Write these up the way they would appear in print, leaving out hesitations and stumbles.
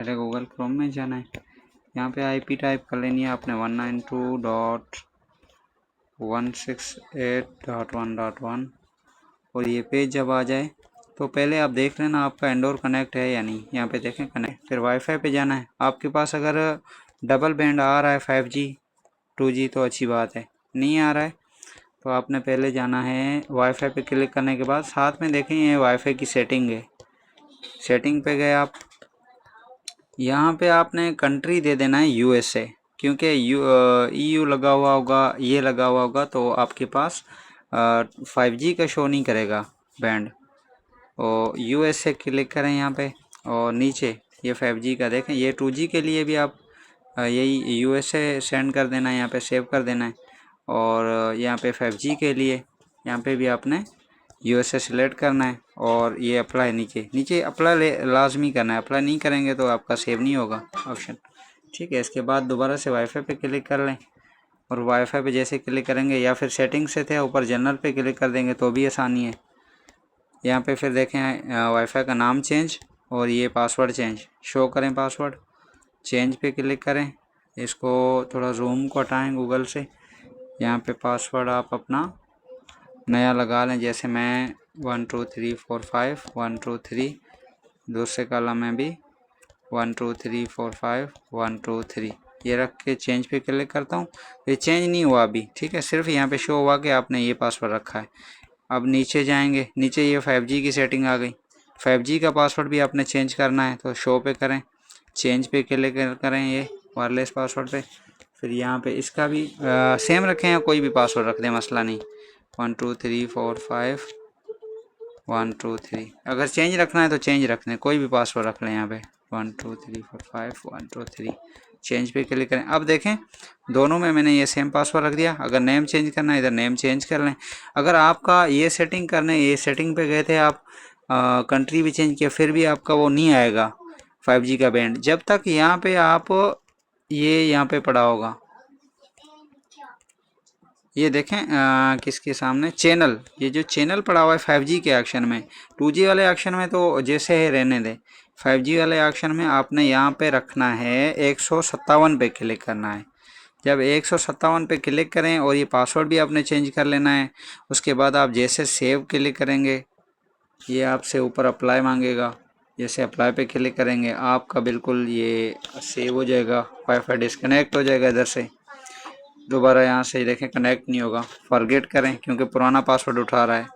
पहले Google Chrome में जाना है, यहाँ पे आईपी टाइप कर लेनी है आपने 192.168.1.1 और ये पेज जब आ जाए तो पहले आप देख लेना आपका इंडोर कनेक्ट है या नहीं। यहाँ पे देखें कनेक्ट, फिर वाईफाई पे जाना है। आपके पास अगर डबल बैंड आ रहा है 5G 2G तो अच्छी बात है, नहीं आ रहा है तो आपने पहले जाना है वाईफाई पे। क्लिक करने के बाद साथ में देखें ये वाईफाई की सेटिंग है, सेटिंग पे गए आप। यहाँ पे आपने कंट्री दे देना है USA, क्योंकि EU लगा हुआ होगा, ये लगा हुआ होगा तो आपके पास 5G का शो नहीं करेगा बैंड। और USA क्लिक करें यहाँ पे और नीचे ये 5G का देखें, ये 2G के लिए भी आप यही USA सेंड कर देना है, यहाँ पे सेव कर देना है। और यहाँ पे 5G के लिए यहाँ पे भी आपने USA सिलेक्ट करना है और ये अप्लाई नीचे नीचे अप्लाई लाजमी करना है, अप्लाई नहीं करेंगे तो आपका सेव नहीं होगा ऑप्शन, ठीक है। इसके बाद दोबारा से वाईफाई पे क्लिक कर लें और वाईफाई पे जैसे क्लिक करेंगे या फिर सेटिंग से थे ऊपर जनरल पे क्लिक कर देंगे तो भी आसानी है। यहाँ पे फिर देखें वाईफाई का नाम चेंज और ये पासवर्ड चेंज, शो करें पासवर्ड, चेंज पे क्लिक करें। इसको थोड़ा जूम को हटाएँ गूगल से, यहाँ पे पासवर्ड आप अपना नया लगा लें, जैसे मैं 1 2 3 4 5 1 2 3, दूसरे कॉलम में भी 1 2 3 4 5 1 2 3 ये रख के चेंज पे क्लिक करता हूँ। ये चेंज नहीं हुआ अभी, ठीक है, सिर्फ यहाँ पे शो हुआ कि आपने ये पासवर्ड रखा है। अब नीचे जाएंगे, नीचे ये 5G की सेटिंग आ गई, 5G का पासवर्ड भी आपने चेंज करना है तो शो पे करें, चेंज पे क्लिक करें ये वायरलेस पासवर्ड पे। फिर यहाँ पे इसका भी सेम रखें या कोई भी पासवर्ड रख दें, मसला नहीं। 1 2 3 4 5 1 2 3, अगर चेंज रखना है तो चेंज रख लें, कोई भी पासवर्ड रख लें यहाँ पे 1 2 3 4 5 1 2 3, चेंज पे क्लिक करें। अब देखें दोनों में मैंने ये सेम पासवर्ड रख दिया। अगर नेम चेंज करना है इधर नेम चेंज कर लें। अगर आपका ये सेटिंग करने, ये सेटिंग पे गए थे आप, कंट्री भी चेंज किया फिर भी आपका वो नहीं आएगा 5G का बैंड, जब तक यहाँ पे आप ये यहाँ पे पड़ा होगा, ये देखें किसके सामने चैनल, ये जो चैनल पड़ा हुआ है 5G के एक्शन में, 2G वाले एक्शन में तो जैसे है रहने दें, 5G वाले एक्शन में आपने यहाँ पे रखना है 157 पे क्लिक करना है। जब 157 पे क्लिक करें और ये पासवर्ड भी आपने चेंज कर लेना है, उसके बाद आप जैसे सेव क्लिक करेंगे ये आपसे ऊपर अप्लाई मांगेगा, जैसे अप्लाई पे क्लिक करेंगे आपका बिल्कुल ये सेव हो जाएगा, वाईफाई डिस्कनेक्ट हो जाएगा इधर से, दोबारा यहाँ से देखें कनेक्ट नहीं होगा, फॉरगेट करें क्योंकि पुराना पासवर्ड उठा रहा है।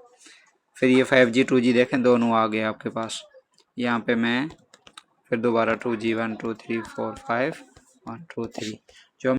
फिर ये 5G 2G देखें दोनों आ गए आपके पास। यहाँ पे मैं फिर दोबारा 2G 1 2 3 4 5 1 2 3 जो